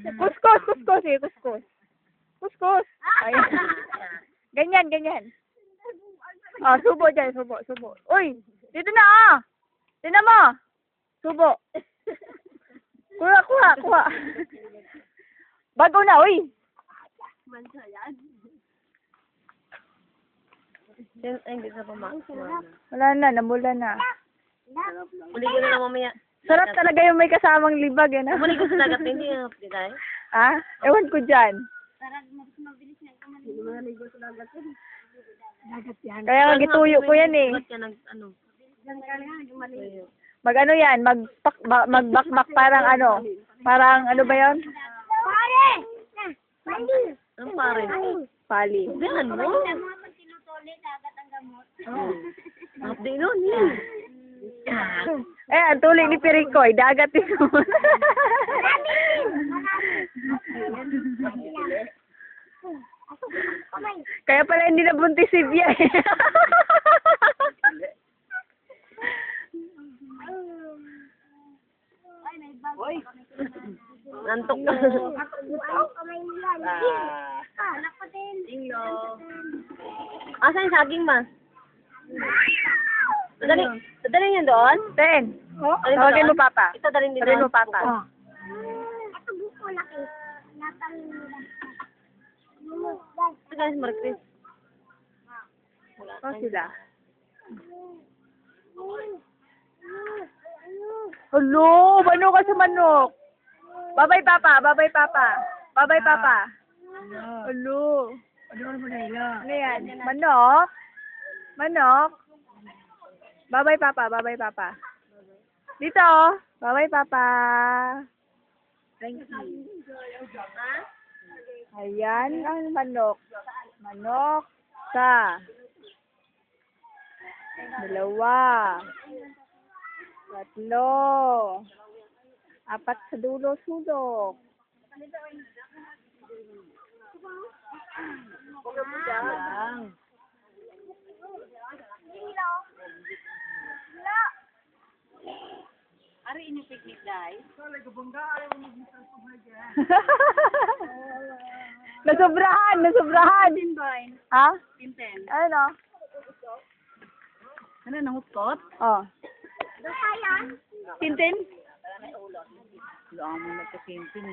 Kuskus, kuskus eh, kuskus. Kuskus. Ayan. Ganyan, ganyan. Ah, subo dyan, subo, subo. Uy, dito na ah. Tingnan mo. Subo. Kuha, kuha, kuha. Bago na, uy. Mansa yan. Ay, hindi na pumakita. Wala na, namula na. Uli ko na lang mamaya. Sarap talaga yung may kasamang libag, eh, na? Uli ko sa dagat, hindi na tayo. Ah? Ewan ko dyan. Kaya nga gituyo ko yan eh. Ba't ka nag, ano? Mag ano yan, magbakbak parang ano. Parang ano ba yon? Ano pare? Pali. Ganun mo? Abdi nun, yun. Eh, ang tuloy ni Pericoy, dagat ito. Kaya pala hindi nabuntis si Bia eh. Nantok ka. Asan yung saging ma? Dadalhin yan doon? Ten. Tawagin mo papa. Ito dalhin din Tawagin mo doon. papa. Ito guys, Marcris. Oh, sila. Hello, manok ka sa manok. Babay papa, babay papa. Babay papa. Hello. Ano yan? Manok? Manok? Babay papa, babay papa. Dito oh. Babay papa. Thank you. Ayan ang manok. Manok sa dalawa. Tatlo. Apat sa dulo sulok. Ayan. Ari inyo picnic guys. Nasobrahan, nasobrahan. Ha? Tinten. Ano? Ano, nangutkot? Oh. Tintin? Wala mo nagkatintin.